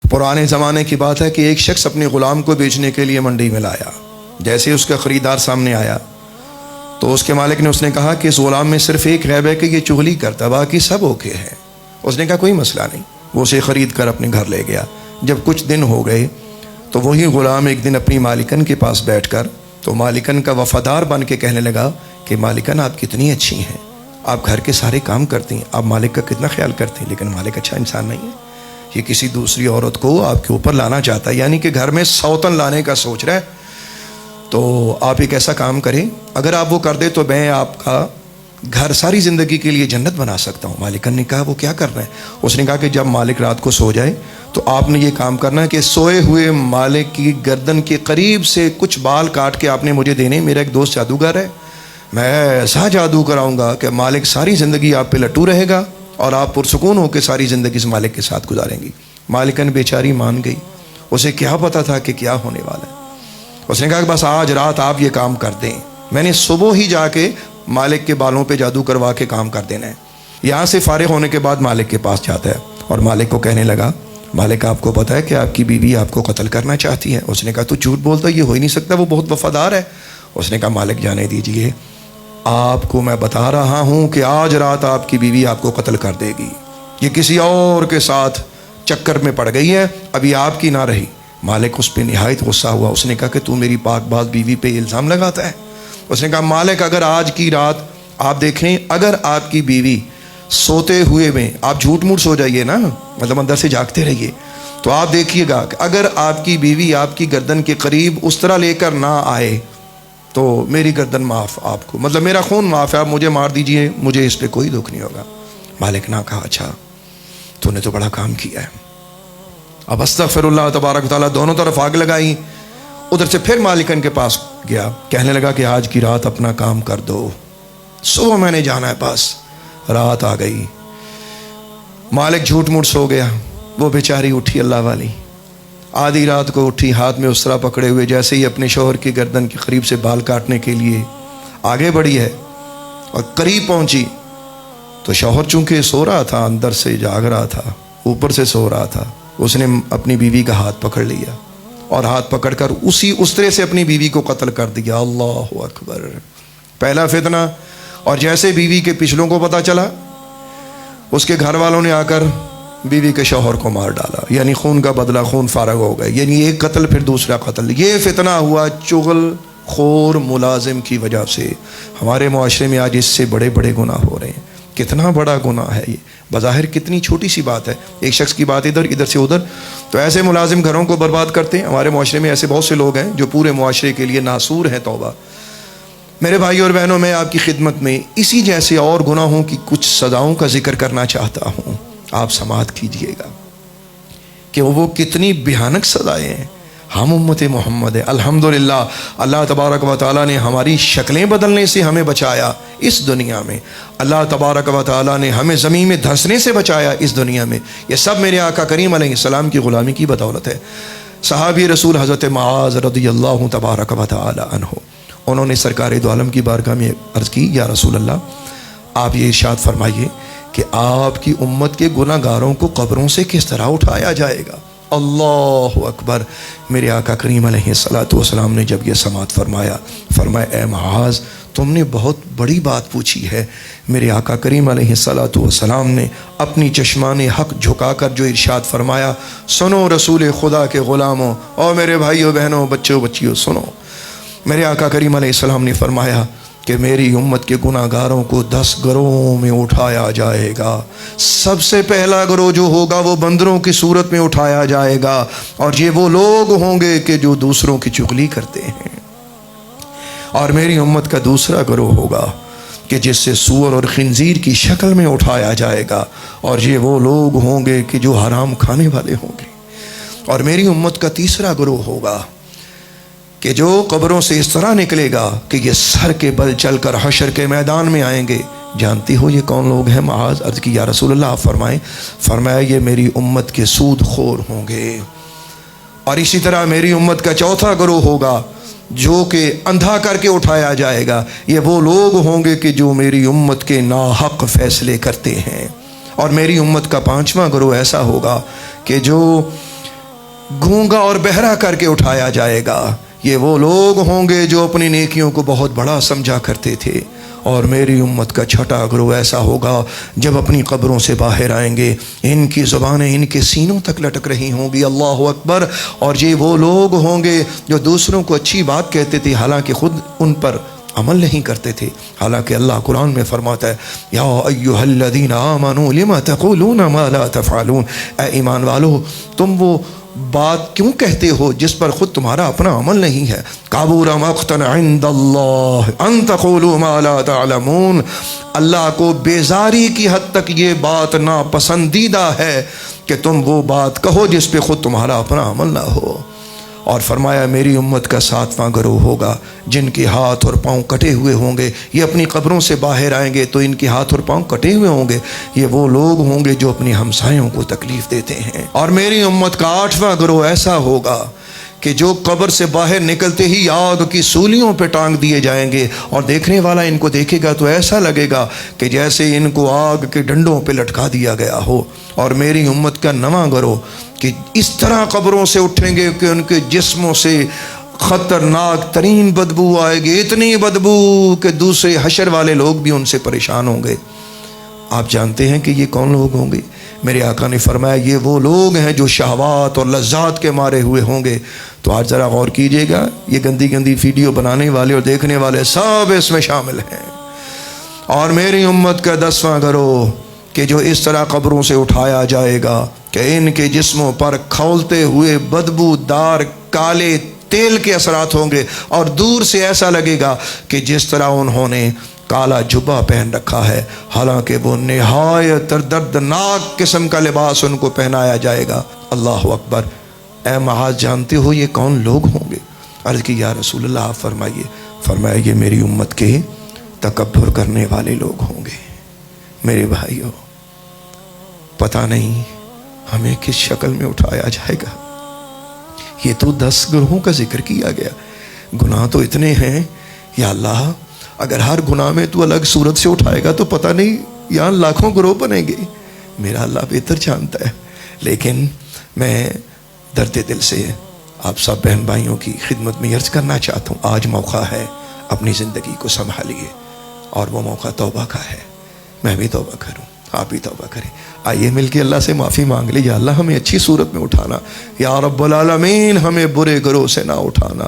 پرانے زمانے کی بات ہے کہ ایک شخص اپنے غلام کو بیچنے کے لیے منڈی میں لایا. جیسے اس کا خریدار سامنے آیا تو اس کے مالک نے اس نے کہا کہ اس غلام میں صرف ایک عیب ہے کہ یہ چغلی کرتا، باقی سب اوکے ہے. اس نے کہا کوئی مسئلہ نہیں. وہ اسے خرید کر اپنے گھر لے گیا. جب کچھ دن ہو گئے تو وہی غلام ایک دن اپنی مالکن کے پاس بیٹھ کر تو مالکن کا وفادار بن کے کہنے لگا کہ مالکن آپ کتنی اچھی ہیں، آپ گھر کے سارے کام کرتی ہیں، آپ مالک کا کتنا خیال کرتی ہیں، لیکن مالک اچھا انسان نہیں ہے، یہ کسی دوسری عورت کو آپ کے اوپر لانا چاہتا ہے، یعنی کہ گھر میں سوتن لانے کا سوچ رہا ہے. تو آپ ایک ایسا کام کریں، اگر آپ وہ کر دے تو میں آپ کا گھر ساری زندگی کے لیے جنت بنا سکتا ہوں. مالکن نے کہا وہ کیا کرنا ہے؟ اس نے کہا کہ جب مالک رات کو سو جائے تو آپ نے یہ کام کرنا ہے کہ سوئے ہوئے مالک کی گردن کے قریب سے کچھ بال کاٹ کے آپ نے مجھے دینے. میرا ایک دوست جادوگر ہے، میں ایسا جادو کراؤں گا کہ مالک ساری زندگی آپ پہ لٹو رہے گا اور آپ پرسکون ہو کے ساری زندگی اس مالک کے ساتھ گزاریں گی. مالکن بیچاری مان گئی، اسے کیا پتا تھا کہ کیا ہونے والا ہے. اس نے کہا کہ بس آج رات آپ یہ کام کر دیں، میں نے صبح ہی جا کے مالک کے بالوں پہ جادو کروا کے کام کر دینا ہے. یہاں سے فارغ ہونے کے بعد مالک کے پاس جاتا ہے اور مالک کو کہنے لگا مالک آپ کو پتہ ہے کہ آپ کی بیوی آپ کو قتل کرنا چاہتی ہے. اس نے کہا تو جھوٹ بولتا، یہ ہو ہی نہیں سکتا، وہ بہت وفادار ہے. اس نے کہا مالک جانے دیجئے، آپ کو میں بتا رہا ہوں کہ آج رات آپ کی بیوی آپ کو قتل کر دے گی، یہ کسی اور کے ساتھ چکر میں پڑ گئی ہے، ابھی آپ کی نہ رہی. مالک اس پہ نہایت غصہ ہوا. اس نے کہا کہ تو میری پاک باز بیوی پہ الزام لگاتا ہے. اس نے کہا مالک اگر آج کی رات آپ دیکھیں، اگر آپ کی بیوی سوتے ہوئے میں، آپ جھوٹ موٹ سو جائیے نا، مطلب اندر سے جاگتے رہیے، تو آپ دیکھیے گا کہ اگر آپ کی بیوی آپ کی گردن کے قریب اس طرح لے کر نہ آئے تو میری گردن معاف، آپ کو مطلب میرا خون معاف ہے، آپ مجھے مار دیجئے، مجھے اس پہ کوئی دکھ نہیں ہوگا. مالک نے کہا اچھا تو نے تو بڑا کام کیا ہے. اب استغفر اللہ تبارک و تعالیٰ، دونوں طرف آگ لگائی. ادھر سے پھر مالکن کے پاس گیا، کہنے لگا کہ آج کی رات اپنا کام کر دو، صبح میں نے جانا ہے پاس. رات آ گئی، مالک جھوٹ موٹ سو گیا. وہ بیچاری اٹھی اللہ والی، آدھی رات کو اٹھی، ہاتھ میں اسرا پکڑے ہوئے، جیسے ہی اپنے شوہر کی گردن کے قریب سے بال کاٹنے کے لیے آگے بڑھی ہے اور قریب پہنچی تو شوہر چونکہ سو رہا تھا، اندر سے جاگ رہا تھا، اوپر سے سو رہا تھا. اس نے اپنی بیوی کا ہاتھ پکڑ لیا اور ہاتھ پکڑ کر اسی اسرے سے اپنی بیوی کو قتل کر دیا. اللہ اکبر، پہلا فتنہ. اور جیسے بیوی کے پچھلوں کو پتہ چلا، اس کے گھر والوں نے آ کر بیوی کے شوہر کو مار ڈالا، یعنی خون کا بدلہ، خون فارغ ہو گئے، یعنی ایک قتل پھر دوسرا قتل. یہ فتنہ ہوا چغل خور ملازم کی وجہ سے. ہمارے معاشرے میں آج اس سے بڑے بڑے گناہ ہو رہے ہیں. کتنا بڑا گناہ ہے یہ، بظاہر کتنی چھوٹی سی بات ہے، ایک شخص کی بات ادھر، ادھر سے ادھر، تو ایسے ملازم گھروں کو برباد کرتے ہیں. ہمارے معاشرے میں ایسے بہت سے لوگ ہیں جو پورے معاشرے کے لیے ناسور ہیں. توبہ. میرے بھائی اور بہنوں، میں آپ کی خدمت میں اسی جیسے اور گناہوں کی کچھ سزاؤں کا ذکر کرنا چاہتا ہوں. آپ سماعت کیجئے گا کہ وہ کتنی بھیانک سزائیں ہیں. ہم امت محمد ہیں، الحمدللہ اللہ تبارک و تعالیٰ نے ہماری شکلیں بدلنے سے ہمیں بچایا اس دنیا میں. اللہ تبارک و تعالیٰ نے ہمیں زمین میں دھنسنے سے بچایا اس دنیا میں. یہ سب میرے آقا کریم علیہ السلام کی غلامی کی بدولت ہے. صحابی رسول حضرت معاذ رضی اللہ تبارک و تعالیٰ عنہ، انہوں نے سرکار دو عالم کی بارگاہ میں عرض کی یا رسول اللہ آپ یہ ارشاد فرمائیے کہ آپ کی امت کے گناہ گاروں کو قبروں سے کس طرح اٹھایا جائے گا. اللہ اکبر. میرے آقا کریم علیہ الصلوۃ والسلام نے جب یہ سماعت فرمایا اے معاذ تم نے بہت بڑی بات پوچھی ہے. میرے آقا کریم علیہ الصلوۃ والسلام نے اپنی چشمان حق جھکا کر جو ارشاد فرمایا، سنو رسول خدا کے غلاموں اور میرے بھائیوں بہنوں بچوں بچیوں سنو. میرے آقا کریم علیہ السلام نے فرمایا کہ میری امت کے گناہ گاروں کو 10 گروہوں میں اٹھایا جائے گا. سب سے پہلا گروہ جو ہوگا وہ بندروں کی صورت میں اٹھایا جائے گا، اور یہ وہ لوگ ہوں گے کہ جو دوسروں کی چغلی کرتے ہیں. اور میری امت کا دوسرا گروہ ہوگا کہ جس سے سور اور خنزیر کی شکل میں اٹھایا جائے گا، اور یہ وہ لوگ ہوں گے کہ جو حرام کھانے والے ہوں گے. اور میری امت کا تیسرا گروہ ہوگا کہ جو قبروں سے اس طرح نکلے گا کہ یہ سر کے بل چل کر حشر کے میدان میں آئیں گے. جانتی ہو یہ کون لوگ ہیں؟ معاذ عرض کی یا رسول اللہ آپ فرمائیں. فرمایا یہ میری امت کے سود خور ہوں گے. اور اسی طرح میری امت کا چوتھا گروہ ہوگا جو کہ اندھا کر کے اٹھایا جائے گا. یہ وہ لوگ ہوں گے کہ جو میری امت کے ناحق فیصلے کرتے ہیں. اور میری امت کا پانچواں گروہ ایسا ہوگا کہ جو گونگا اور بہرا کر کے اٹھایا جائے گا۔ یہ وہ لوگ ہوں گے جو اپنی نیکیوں کو بہت بڑا سمجھا کرتے تھے۔ اور میری امت کا چھٹا گروہ ایسا ہوگا جب اپنی قبروں سے باہر آئیں گے ان کی زبانیں ان کے سینوں تک لٹک رہی ہوں گی، اللہ اکبر۔ اور یہ وہ لوگ ہوں گے جو دوسروں کو اچھی بات کہتے تھے حالانکہ خود ان پر عمل نہیں کرتے تھے، حالانکہ اللہ قرآن میں فرماتا ہے یا ایھا الذین آمنوا لم تقولون ما لا تفعلون، اے ایمان والو تم وہ بات کیوں کہتے ہو جس پر خود تمہارا اپنا عمل نہیں ہے۔ کبر مقتا عند اللہ ان تقولوا ما لا تعلمون، اللہ کو بیزاری کی حد تک یہ بات ناپسندیدہ ہے کہ تم وہ بات کہو جس پہ خود تمہارا اپنا عمل نہ ہو۔ اور فرمایا میری امت کا 7واں گروہ ہوگا جن کے ہاتھ اور پاؤں کٹے ہوئے ہوں گے، یہ اپنی قبروں سے باہر آئیں گے تو ان کے ہاتھ اور پاؤں کٹے ہوئے ہوں گے۔ یہ وہ لوگ ہوں گے جو اپنی ہمسایوں کو تکلیف دیتے ہیں۔ اور میری امت کا 8واں گروہ ایسا ہوگا کہ جو قبر سے باہر نکلتے ہی آگ کی سولیوں پہ ٹانگ دیے جائیں گے، اور دیکھنے والا ان کو دیکھے گا تو ایسا لگے گا کہ جیسے ان کو آگ کے ڈنڈوں پہ لٹکا دیا گیا ہو۔ اور میری امت کا 9واں گروہ کہ اس طرح قبروں سے اٹھیں گے کہ ان کے جسموں سے خطرناک ترین بدبو آئے گی، اتنی بدبو کہ دوسرے حشر والے لوگ بھی ان سے پریشان ہوں گے۔ آپ جانتے ہیں کہ یہ کون لوگ ہوں گے؟ میرے آقا نے فرمایا یہ وہ لوگ ہیں جو شہوات اور لذات کے مارے ہوئے ہوں گے۔ تو آج ذرا غور کیجئے گا، یہ گندی گندی ویڈیو بنانے والے اور دیکھنے والے سب اس میں شامل ہیں۔ اور میری امت کا 10واں گروہ کہ جو اس طرح قبروں سے اٹھایا جائے گا کہ ان کے جسموں پر کھولتے ہوئے بدبو دار کالے تیل کے اثرات ہوں گے، اور دور سے ایسا لگے گا کہ جس طرح انہوں نے کالا جبہ پہن رکھا ہے، حالانکہ وہ نہایت دردناک قسم کا لباس ان کو پہنایا جائے گا۔ اللہ اکبر۔ اے معاذ جانتے ہو یہ کون لوگ ہوں گے؟ عرض کی یا رسول اللہ آپ فرمائیے۔ فرمایا یہ میری امت کے تکبر کرنے والے لوگ ہوں گے۔ میرے بھائیوں پتہ نہیں ہمیں کس شکل میں اٹھایا جائے گا۔ یہ تو 10 گروہوں کا ذکر کیا گیا، گناہ تو اتنے ہیں یا اللہ، اگر ہر گناہ میں تو الگ صورت سے اٹھائے گا تو پتہ نہیں یہاں لاکھوں گروہ بنیں گے۔ میرا اللہ بہتر جانتا ہے، لیکن میں درد دل سے آپ سب بہن بھائیوں کی خدمت میں عرض کرنا چاہتا ہوں آج موقع ہے، اپنی زندگی کو سنبھالیے، اور وہ موقع توبہ کا ہے۔ میں بھی توبہ کروں، آپ بھی توبہ کریں۔ آئیے مل کے اللہ سے معافی مانگ لیں، یا اللہ ہمیں اچھی صورت میں اٹھانا، یا رب العالمین ہمیں برے گروہ سے نہ اٹھانا۔